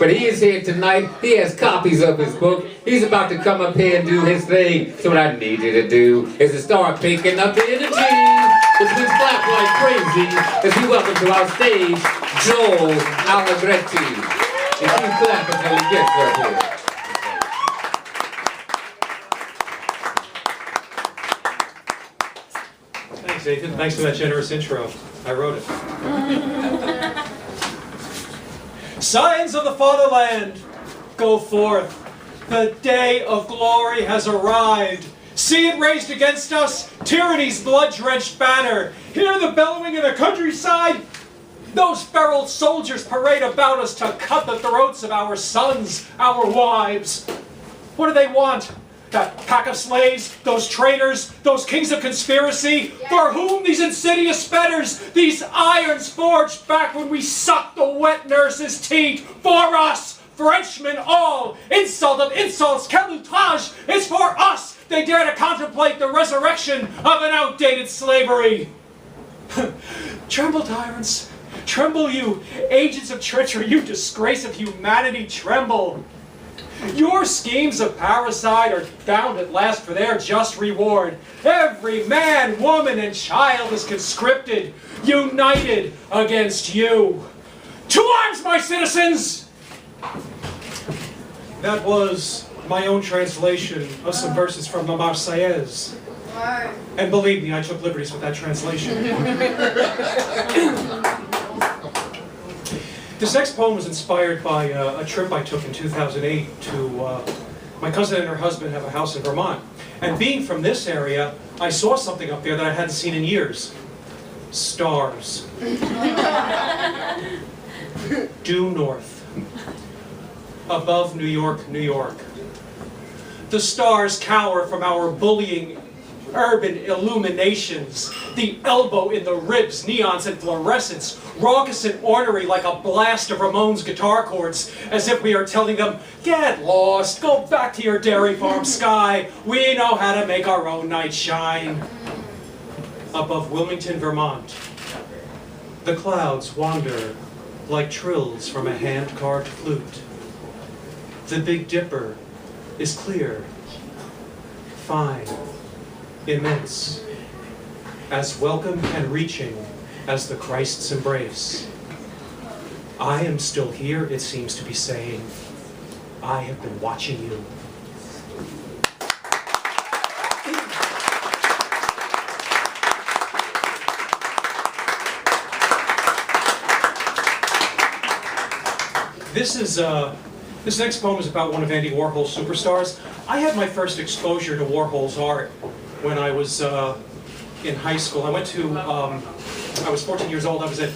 But he is here tonight. He has copies of his book. He's about to come up here and do his thing. So what I need you to do is to start picking up the energy. Which means clap like crazy as we welcome to our stage, Joel Allegretti. If you clap until he gets up here. Thanks, Nathan. Thanks for that generous intro. I wrote it. Scions of the fatherland, go forth. The day of glory has arrived. See it raised against us, tyranny's blood-drenched banner. Hear the bellowing in the countryside. Those feral soldiers parade about us to cut the throats of our sons, our wives. What do they want? That pack of slaves, those traitors, those kings of conspiracy, for whom these insidious fetters, these irons forged back when we sucked the wet nurse's teat, for us, Frenchmen all, insult of insults, caloutage is for us. They dare to contemplate the resurrection of an outdated slavery. Tremble, tyrants, tremble, you agents of treachery, you disgrace of humanity, tremble. Your schemes of parricide are bound at last for their just reward. Every man, woman, and child is conscripted, united against you. To arms, my citizens! That was my own translation of some verses from the Marseillaise. And believe me, I took liberties with that translation. This next poem was inspired by a trip I took in 2008 to, my cousin and her husband have a house in Vermont. And being from this area, I saw something up there that I hadn't seen in years. Stars. Due north. Above New York, New York. The stars cower from our bullying urban illuminations, the elbow in the ribs, neons and fluorescents, raucous and ornery like a blast of Ramones guitar chords, as if we are telling them, get lost, go back to your dairy farm sky, we know how to make our own night shine. Above Wilmington, Vermont, the clouds wander like trills from a hand-carved flute. The Big Dipper is clear, fine, immense, as welcome and reaching as the Christ's embrace. I am still here, it seems to be saying. I have been watching you. This next poem is about one of Andy Warhol's superstars. I had my first exposure to Warhol's art when I was in high school. I was 14 years old. I was at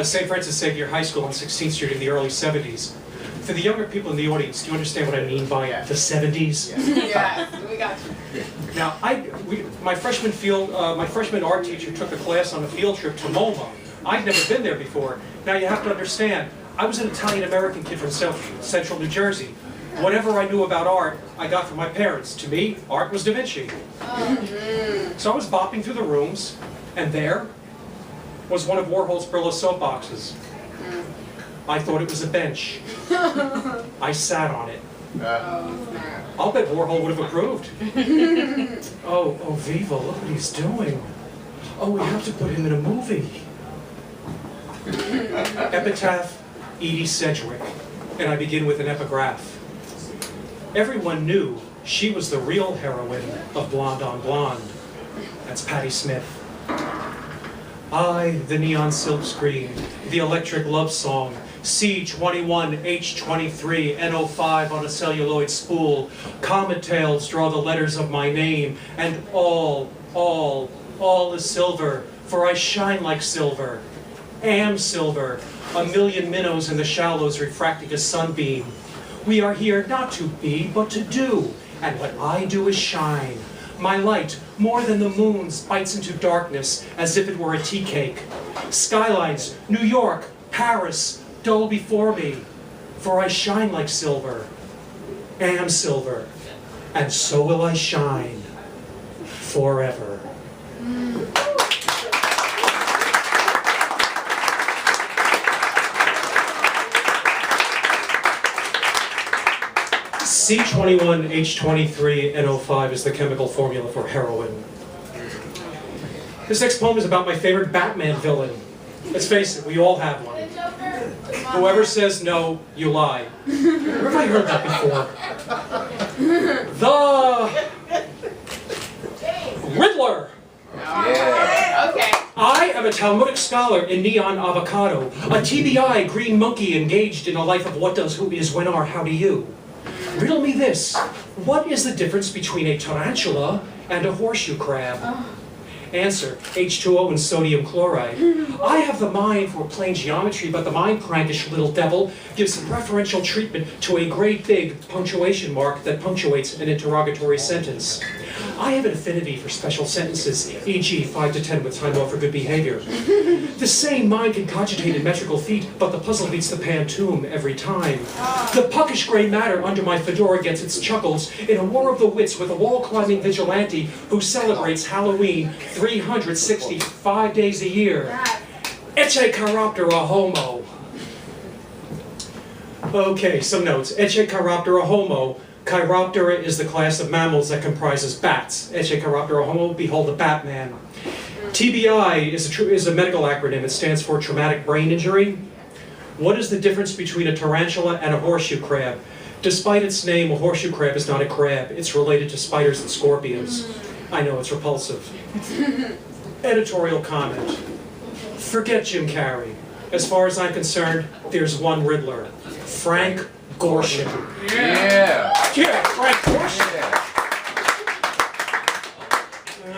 St. Francis Xavier High School on 16th Street in the early 70s. For the younger people in the audience, do you understand what I mean by the 70s? Yeah, we got you. Now, my freshman art teacher took a class on a field trip to MoMA. I'd never been there before. Now, you have to understand, I was an Italian-American kid from central New Jersey. Whatever I knew about art, I got from my parents. To me, art was Da Vinci. So I was bopping through the rooms, and there was one of Warhol's Brillo soapboxes. I thought it was a bench. I sat on it. I'll bet Warhol would have approved. Oh, Viva, look what he's doing. Oh, we have to put him in a movie. Epitaph, Edie Sedgwick, and I begin with an epigraph. Everyone knew she was the real heroine of Blonde on Blonde. That's Patti Smith. I, the neon silkscreen, the electric love song, C21, H23, N05 on a celluloid spool, comet tails draw the letters of my name, and all is silver, for I shine like silver, am silver, a million minnows in the shallows refracting a sunbeam. We are here not to be, but to do, and what I do is shine. My light, more than the moon's, bites into darkness as if it were a tea cake. Skylines, New York, Paris, dull before me, for I shine like silver, am silver, and so will I shine forever. C21H23NO5 is the chemical formula for heroin. This next poem is about my favorite Batman villain. Let's face it, we all have one. Whoever says no, you lie. Where have I heard that before? The Riddler. Yeah. Okay. I am a Talmudic scholar in neon avocado, a TBI green monkey engaged in a life of what does, who is, when are, how do you. Riddle me this, what is the difference between a tarantula and a horseshoe crab? Answer, H2O and sodium chloride. I have the mind for plain geometry, but the mind crankish little devil gives preferential treatment to a great big punctuation mark that punctuates an interrogatory sentence. I have an affinity for special sentences, e.g. 5 to 10 with time off for good behavior. The same mind can cogitate in metrical feet, but the puzzle beats the pantoum every time. The puckish gray matter under my fedora gets its chuckles in a war of the wits with a wall-climbing vigilante who celebrates Halloween 365 days a year. Ecce chiroptera homo. Okay, some notes. Ecce chiroptera homo. Chiroptera is the class of mammals that comprises bats. Ecce chiroptera homo, behold the Batman. TBI is a medical acronym. It stands for traumatic brain injury. What is the difference between a tarantula and a horseshoe crab? Despite its name, a horseshoe crab is not a crab. It's related to spiders and scorpions. I know, it's repulsive. Editorial comment. Forget Jim Carrey. As far as I'm concerned, there's one Riddler. Frank Gorshin. Yeah. Yeah, Frank Gorshin. Yeah. All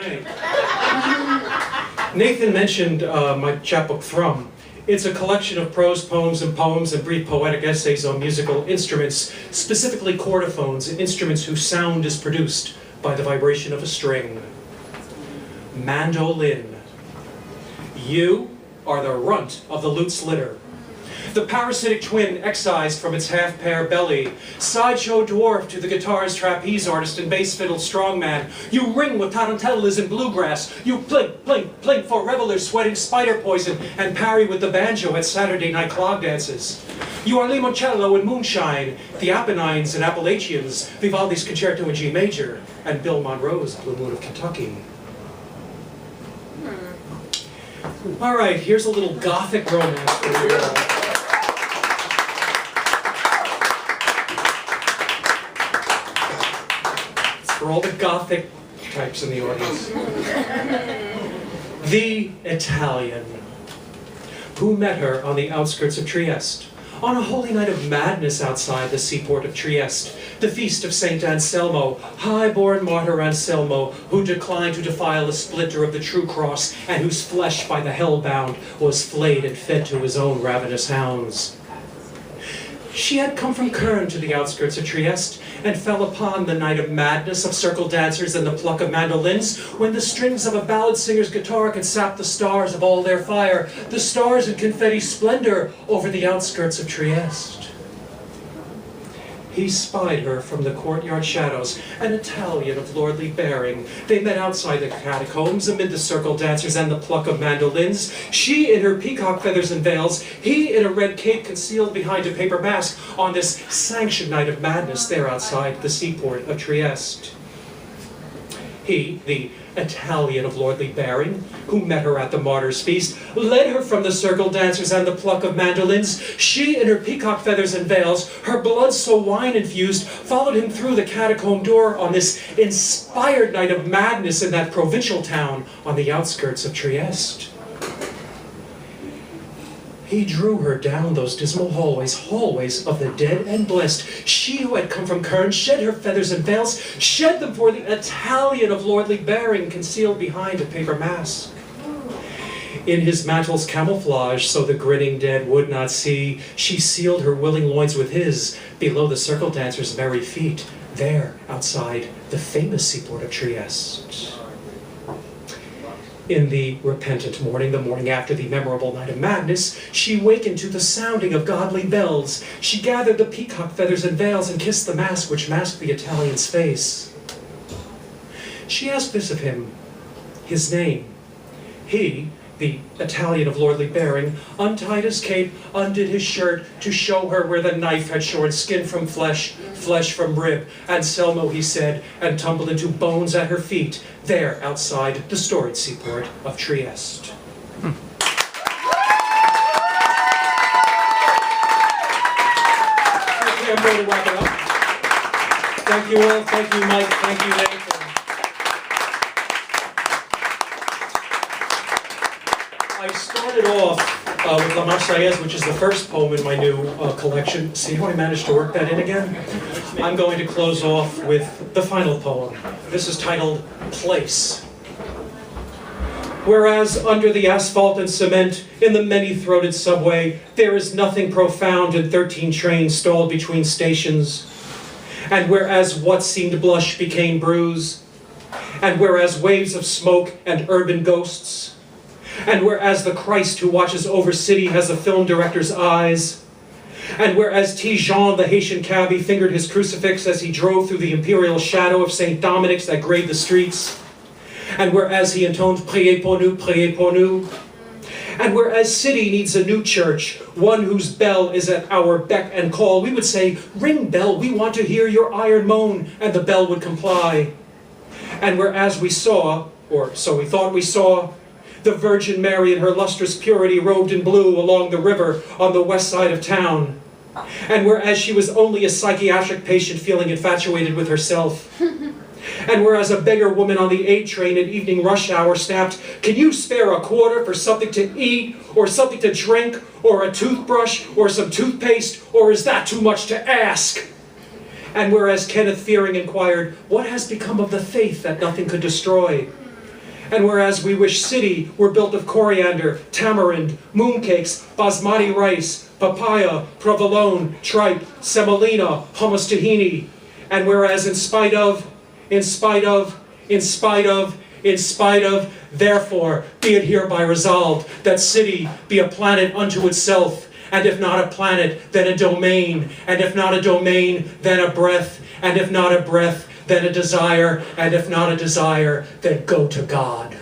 right. Nathan mentioned my chapbook Thrum. It's a collection of prose poems and brief poetic essays on musical instruments, specifically chordophones, instruments whose sound is produced by the vibration of a string. Mandolin. You are the runt of the lute's litter. The parasitic twin excised from its half-pair belly. Sideshow dwarf to the guitar's trapeze artist and bass fiddle strongman. You ring with tarantellas and bluegrass. You plink, plink, plink for revelers sweating spider poison and parry with the banjo at Saturday night clog dances. You are limoncello and moonshine, the Apennines and Appalachians, Vivaldi's Concerto in G major, and Bill Monroe's Blue Moon of Kentucky. All right, here's a little gothic romance for you all. For all the gothic types in the audience. The Italian, who met her on the outskirts of Trieste, on a holy night of madness outside the seaport of Trieste, the feast of Saint Anselmo, high-born martyr Anselmo, who declined to defile a splinter of the true cross, and whose flesh by the hell-bound was flayed and fed to his own ravenous hounds. She had come from Kern to the outskirts of Trieste, and fell upon the night of madness of circle dancers and the pluck of mandolins, when the strings of a ballad singer's guitar could sap the stars of all their fire, the stars in confetti splendor over the outskirts of Trieste. He spied her from the courtyard shadows, an Italian of lordly bearing. They met outside the catacombs, amid the circle dancers and the pluck of mandolins. She in her peacock feathers and veils, he in a red cape concealed behind a paper mask, on this sanctioned night of madness there outside the seaport of Trieste. He, the Italian of lordly bearing, who met her at the martyr's feast, led her from the circle dancers and the pluck of mandolins. She in her peacock feathers and veils, her blood so wine-infused, followed him through the catacomb door on this inspired night of madness in that provincial town on the outskirts of Trieste. He drew her down those dismal hallways of the dead and blessed. She who had come from Kern shed her feathers and veils, shed them for the Italian of lordly bearing, concealed behind a paper mask. In his mantle's camouflage, so the grinning dead would not see, she sealed her willing loins with his, below the circle dancers' very feet, there, outside the famous seaport of Trieste. In the repentant morning, the morning after the memorable night of madness, she wakened to the sounding of godly bells. She gathered the peacock feathers and veils and kissed the mask which masked the Italian's face. She asked this of him, his name. He, the Italian of lordly bearing, untied his cape, undid his shirt, to show her where the knife had shorn skin from flesh, flesh from rib. Anselmo, he said, and tumbled into bones at her feet, there outside the storied seaport of Trieste. Okay, I'm going to wrap it up. Thank you all. Thank you, Mike. Thank you, Nathan. I started off with La Marseillaise, which is the first poem in my new collection. See how I managed to work that in again? I'm going to close off with the final poem. This is titled Place. Whereas under the asphalt and cement, in the many-throated subway, there is nothing profound in 13 trains stalled between stations. And whereas what seemed blush became bruise, and whereas waves of smoke and urban ghosts, and whereas the Christ who watches over city has a film director's eyes, and whereas T. Jean, the Haitian cabbie, fingered his crucifix as he drove through the imperial shadow of St. Dominic's that grayed the streets, and whereas he intoned Priez pour nous, and whereas city needs a new church, one whose bell is at our beck and call, we would say, ring bell, we want to hear your iron moan, and the bell would comply. And whereas we saw, or so we thought we saw, the Virgin Mary in her lustrous purity robed in blue along the river on the west side of town. And whereas she was only a psychiatric patient feeling infatuated with herself. And whereas a beggar woman on the A train at evening rush hour snapped, "Can you spare a quarter for something to eat, or something to drink, or a toothbrush, or some toothpaste, or is that too much to ask?" And whereas Kenneth Fearing inquired, "What has become of the faith that nothing could destroy?" And whereas we wish city were built of coriander, tamarind, mooncakes, basmati rice, papaya, provolone, tripe, semolina, hummus tahini, and whereas in spite of, therefore, be it hereby resolved that city be a planet unto itself, and if not a planet, then a domain, and if not a domain, then a breath, and if not a breath, then a desire, and if not a desire, then go to God.